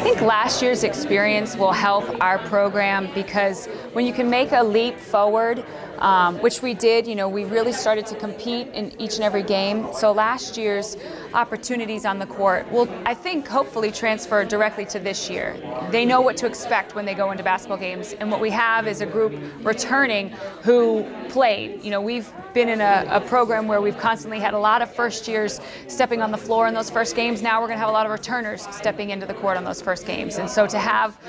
think last year's experience will help our program because when you can make a leap forward, which we did, we really started to compete in each and every game. So last year's opportunities on the court will, I think, hopefully transfer directly to this year. They know what to expect when they go into basketball games. And what we have is a group returning who played. We've been in a program where we've constantly had a lot of first years stepping on the floor in those first games. Now we're going to have a lot of returners stepping into the court on those first games. And so to have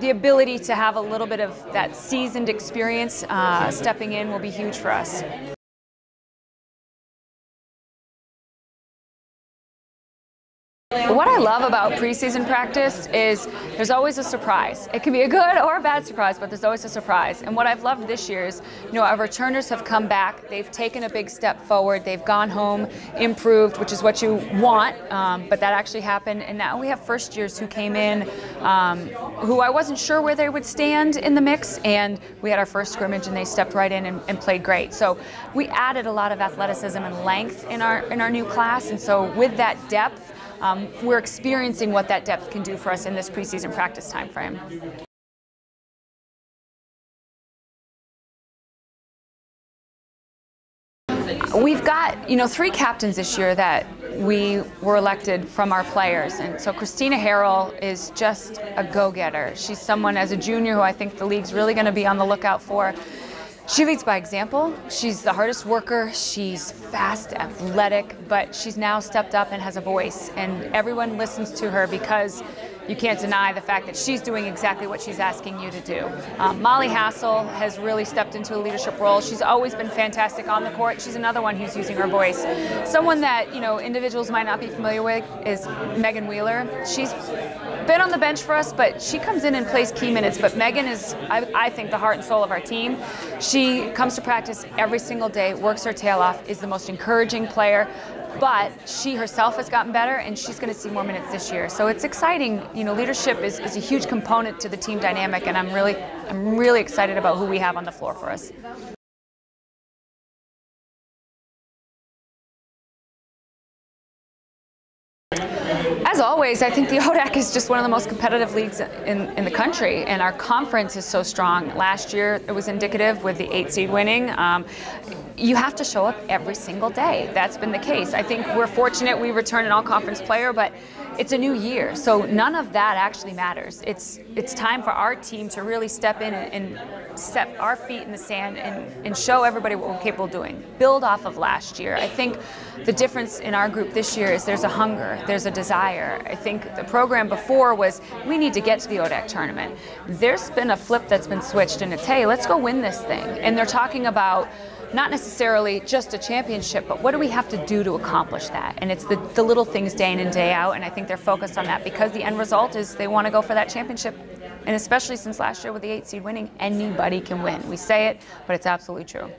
the ability to have a little bit of that seasoned experience stepping in will be huge for us. What I love about preseason practice is there's always a surprise. It can be a good or a bad surprise, but there's always a surprise. And what I've loved this year is, our returners have come back. They've taken a big step forward. They've gone home, improved, which is what you want, but that actually happened. And now we have first years who came in, who I wasn't sure where they would stand in the mix. And we had our first scrimmage, and they stepped right in and played great. So we added a lot of athleticism and length in our new class. And so with that depth, we're experiencing what that depth can do for us in this preseason practice time frame. We've got, 3 captains this year that we were elected from our players. And so Christina Harrell is just a go-getter. She's someone as a junior who I think the league's really going to be on the lookout for. She leads by example. She's the hardest worker. She's fast, athletic, but she's now stepped up and has a voice. And everyone listens to her because you can't deny the fact that she's doing exactly what she's asking you to do. Molly Hassel has really stepped into a leadership role. She's always been fantastic on the court. She's another one who's using her voice. Someone that, individuals might not be familiar with is Megan Wheeler. She's been on the bench for us, but she comes in and plays key minutes. But Megan is, I think, the heart and soul of our team. She comes to practice every single day, works her tail off, is the most encouraging player. But she herself has gotten better, and she's going to see more minutes this year. So it's exciting. Leadership is a huge component to the team dynamic, and I'm really excited about who we have on the floor for us. As always, I think the ODAC is just one of the most competitive leagues in the country, and our conference is so strong. Last year, it was indicative with the 8 seed winning. You have to show up every single day. That's been the case. I think we're fortunate we return an all-conference player, but it's a new year, so none of that actually matters. It's time for our team to really step in and step our feet in the sand and show everybody what we're capable of doing. Build off of last year. I think the difference in our group this year is there's a hunger, there's a desire. I think the program before was we need to get to the ODAC tournament. There's been a flip that's been switched, and it's, hey, let's go win this thing. And they're talking about not necessarily just a championship, but what do we have to do to accomplish that? And it's the little things day in and day out, and I think they're focused on that because the end result is they want to go for that championship. And especially since last year with the 8 seed winning, anybody can win. We say it, but it's absolutely true.